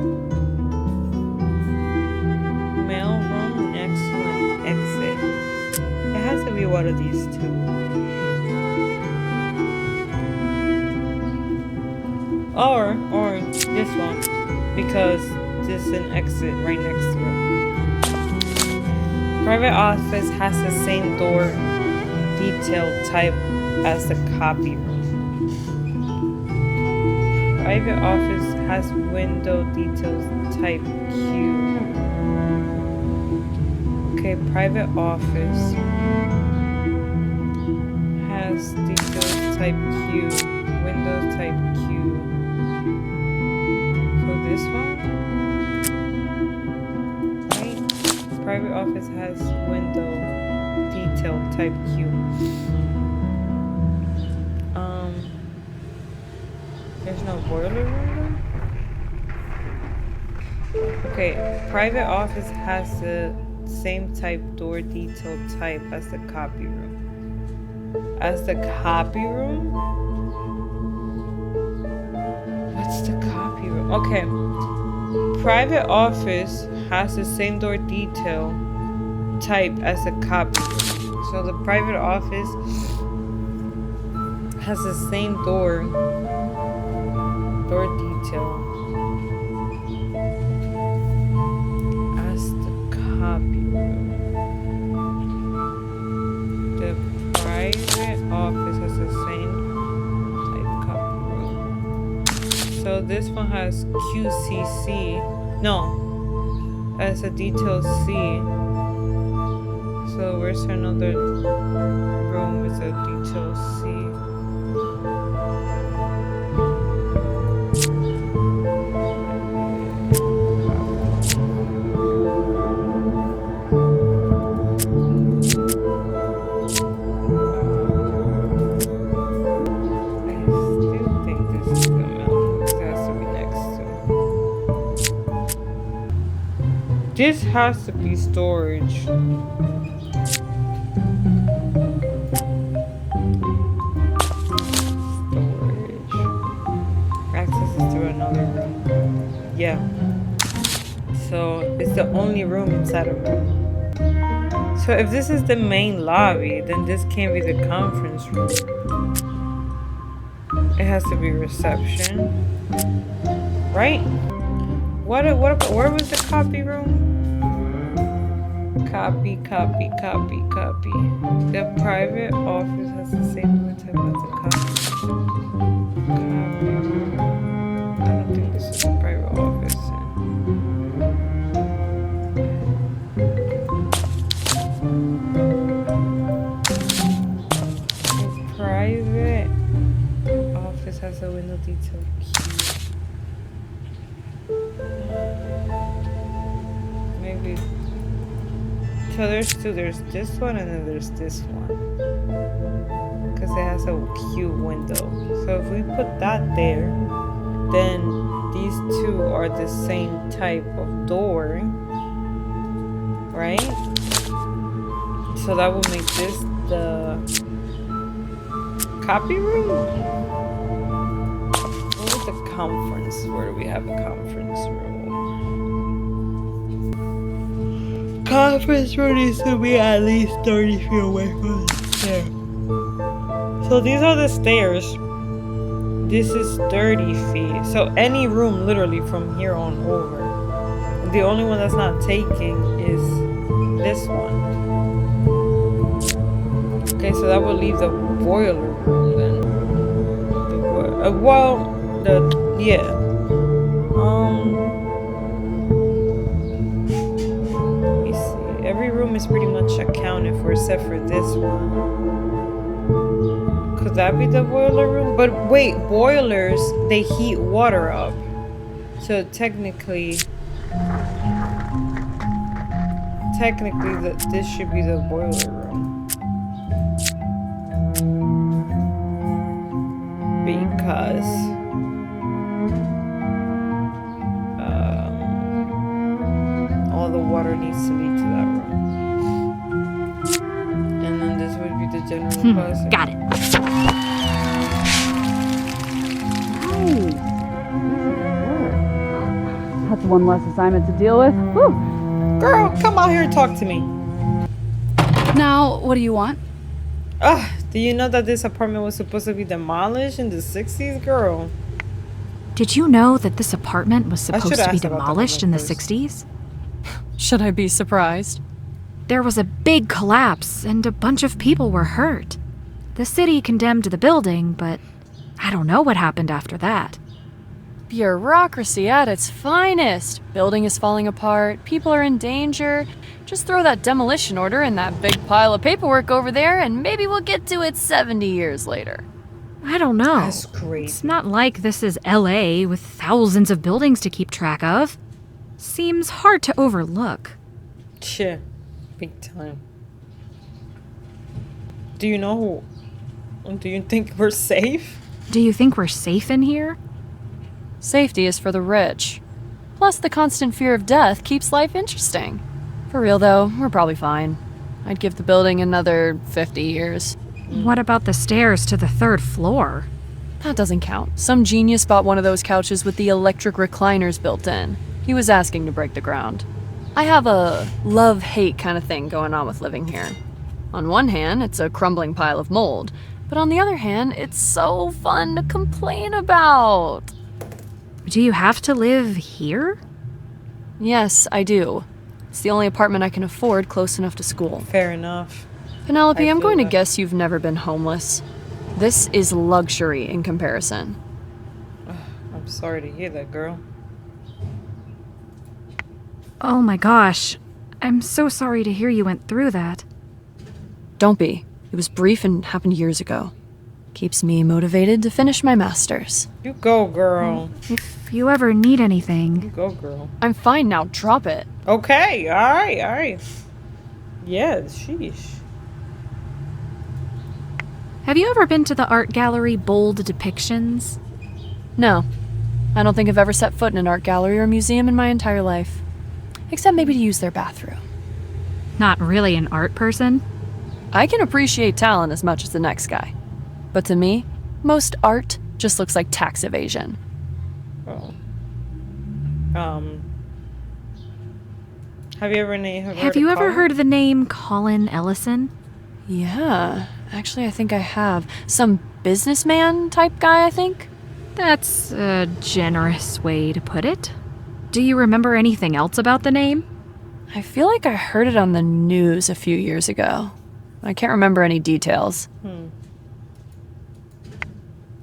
Mail room next to an exit. It has to be one of these two. Or this one, because this is an exit right next to it. Private office has the same door detail type as the copy room. Private office has window details type Q. Okay, private office has details type Q, windows type Q. So this one, right? Private office has window detail type Q. There's no boiler room though? Okay, private office has the same type door detail type as the copy room. As the copy room? What's the copy room? Okay. Private office has the same door detail type as the copy room. So the private office has the same door detail as the copy room. The private office has the same type copy room. So this one has QCC. No, as a detail C. So where's another room with a detail C? This has to be storage. Storage. Access is through another room. Yeah. So it's the only room inside a room. So if this is the main lobby, then this can't be the conference room. It has to be reception. Right? What about, where was the copy room? Copy. The private office has the same door type as the copy room. I don't think this is a private office. The Window detail cute. Maybe. So there's two. There's this one and then there's this one. Because it has a cute window. So if we put that there, then these two are the same type of door. Right? So that would make this the copy room? What was the conference? Where do we have a conference room? Conference room needs to be at least 30 feet away from the stair. So these are the stairs. This is 30 feet. So any room literally from here on over. The only one that's not taking is this one. Okay, so that would leave the boiler room then. Yeah. Let me see. Every room is pretty much accounted for except for this one. Could that be the boiler room? But wait, boilers, they heat water up. So technically, this should be the boiler room. Because all the water needs to lead to that room. And then this would be the general closet. Got it. That's one less assignment to deal with. Whew. Girl, come out here and talk to me. Now, what do you want? Do you know that this apartment was supposed to be demolished in the 60s, girl? Did you know that this apartment was I supposed should've to be asked about that demolished in the one first. 60s? Should I be surprised? There was a big collapse and a bunch of people were hurt. The city condemned the building, but I don't know what happened after that. Bureaucracy at its finest. Building is falling apart, people are in danger. Just throw that demolition order in that big pile of paperwork over there, and maybe we'll get to it 70 years later. I don't know. That's crazy. It's not like this is LA with thousands of buildings to keep track of. Seems hard to overlook. Shit. Big time. Do you know who? Do you think we're safe? Do you think we're safe in here? Safety is for the rich. Plus, the constant fear of death keeps life interesting. For real, though, we're probably fine. I'd give the building another 50 years. What about the stairs to the 3rd floor? That doesn't count. Some genius bought one of those couches with the electric recliners built in. He was asking to break the ground. I have a love-hate kind of thing going on with living here. On one hand, it's a crumbling pile of mold, but on the other hand, it's so fun to complain about. Do you have to live here? Yes, I do. It's the only apartment I can afford close enough to school. Fair enough. Penelope, I I'm feel going to that. guess you've never been homeless. This is luxury in comparison. I'm sorry to hear that, girl. Oh my gosh. I'm so sorry to hear you went through that. Don't be. It was brief and happened years ago. Keeps me motivated to finish my master's. You go, girl. If you ever need anything. You go, girl. I'm fine now, drop it. Okay, alright. Yeah, sheesh. Have you ever been to the art gallery Bold Depictions? No. I don't think I've ever set foot in an art gallery or museum in my entire life. Except maybe to use their bathroom. Not really an art person? I can appreciate talent as much as the next guy. But to me, most art just looks like tax evasion. Oh. Have you ever heard of the name Colin Ellison? Yeah, actually I think I have. Some businessman type guy, I think? That's a generous way to put it. Do you remember anything else about the name? I feel like I heard it on the news a few years ago. I can't remember any details.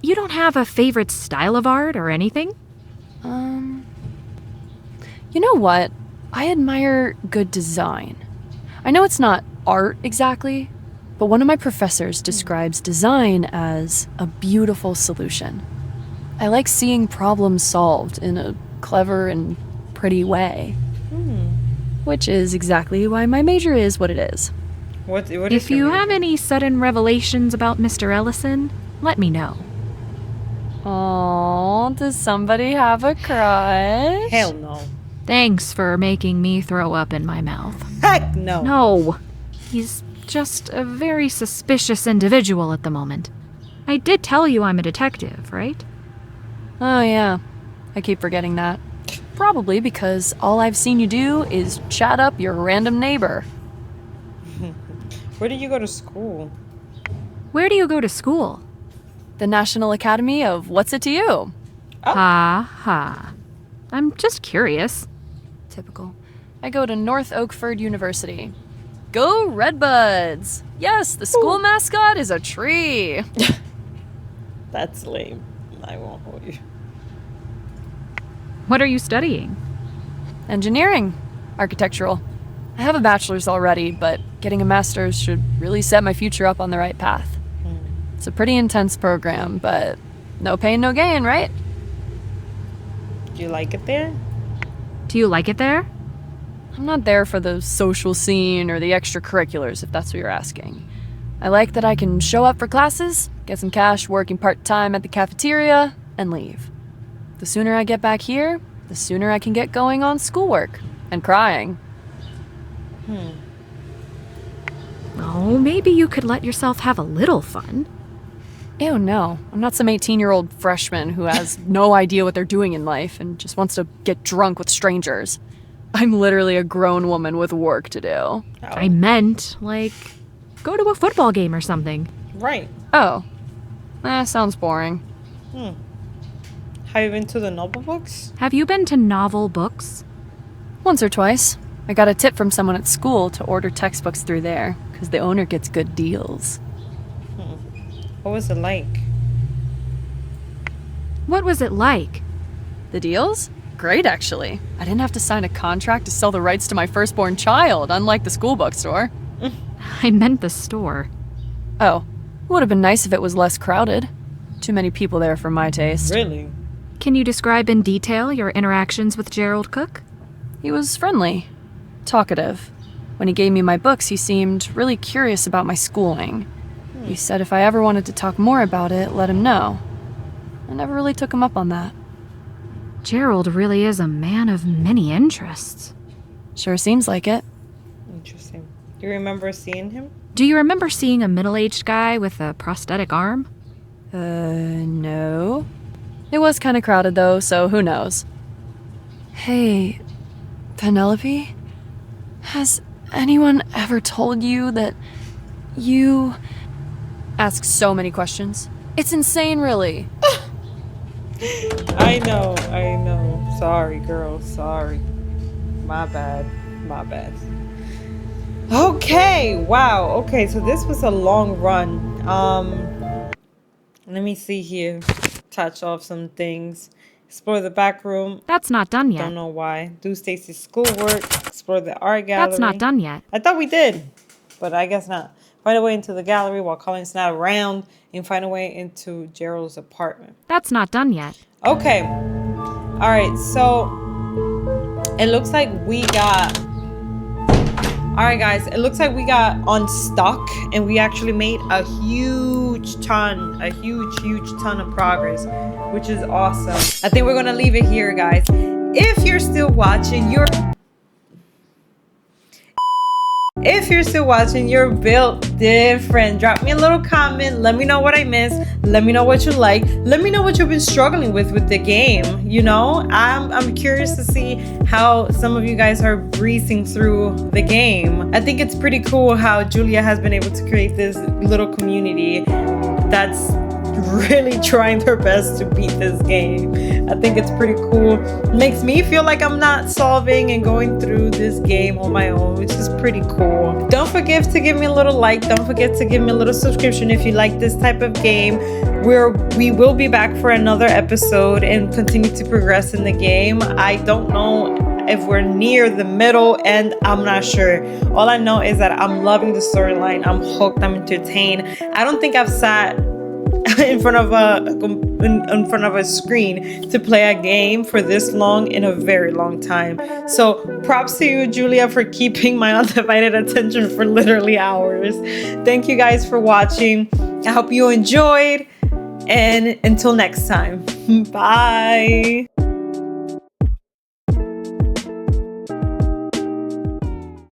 You don't have a favorite style of art or anything? You know what? I admire good design. I know it's not art exactly, but one of my professors describes design as a beautiful solution. I like seeing problems solved in a clever and pretty way. Which is exactly why my major is what it is. What is If your you major? have any sudden revelations about Mr. Ellison, let me know. Oh, does somebody have a crush? Hell no. Thanks for making me throw up in my mouth. Heck no. No, he's just a very suspicious individual at the moment. I did tell you I'm a detective, right? Oh, yeah. I keep forgetting that. Probably because all I've seen you do is chat up your random neighbor. Where did you go to school? Where do you go to school? The National Academy of What's It to You? Ha ha. I'm just curious. Typical. I go to North Oakford University. Go Redbuds! Yes, the school mascot is a tree. That's lame. I won't hold you. What are you studying? Engineering. Architectural. I have a bachelor's already, but getting a master's should really set my future up on the right path. It's a pretty intense program, but no pain, no gain, right? Do you like it there? Do you like it there? I'm not there for the social scene or the extracurriculars, if that's what you're asking. I like that I can show up for classes, get some cash working part-time at the cafeteria, and leave. The sooner I get back here, the sooner I can get going on schoolwork and crying. Oh, maybe you could let yourself have a little fun. Ew, no. I'm not some 18-year-old freshman who has no idea what they're doing in life and just wants to get drunk with strangers. I'm literally a grown woman with work to do. I meant, like, go to a football game or something. Right. Oh. Sounds boring. Have you been to the novel books? Have you been to novel books? Once or twice. I got a tip from someone at school to order textbooks through there, because the owner gets good deals. What was it like? What was it like? The deals? Great, actually. I didn't have to sign a contract to sell the rights to my firstborn child, unlike the school bookstore. I meant the store. Oh, it would have been nice if it was less crowded. Too many people there for my taste. Really? Can you describe in detail your interactions with Gerald Cook? He was friendly, talkative. When he gave me my books, he seemed really curious about my schooling. He said if I ever wanted to talk more about it, let him know. I never really took him up on that. Gerald really is a man of many interests. Sure seems like it. Interesting. Do you remember seeing him? Do you remember seeing a middle-aged guy with a prosthetic arm? No. It was kind of crowded though, so who knows. Hey, Penelope? Has anyone ever told you that you ask so many questions? It's insane, really. I know. Sorry, girl. Sorry. My bad. Okay. Wow. Okay, so this was a long run. Let me see here. Touch off some things. Explore the back room. That's not done yet. Don't know why. Do Stacy's schoolwork. Explore the art gallery. That's not done yet. I thought we did, but I guess not. Find a way into the gallery while Colin's not around, and find a way into Gerald's apartment. That's not done yet. Okay. All right. So it looks like we got. All right, guys. It looks like we got unstuck, and we actually made a huge ton of progress, which is awesome. I think we're gonna leave it here, guys. If you're still watching, you're built different. Drop me a little comment. Let me know what I missed. Let me know what you like. Let me know what you've been struggling with the game. You know, I'm curious to see how some of you guys are breezing through the game. I think it's pretty cool how Julia has been able to create this little community that's really trying their best to beat this game. I think it's pretty cool. It makes me feel like I'm not solving and going through this game on my own, which is pretty cool. Don't forget to give me a little like. Don't forget to give me a little subscription if you like this type of game. We will be back for another episode and continue to progress in the game. I don't know if we're near the middle end. I'm not sure. All I know is that I'm loving the storyline. I'm hooked. I'm entertained. I don't think I've sat in front of in front of a screen to play a game for this long in a very long time. So props to you, Julia, for keeping my undivided attention for literally hours. Thank you guys for watching. I hope you enjoyed, and until next time, bye.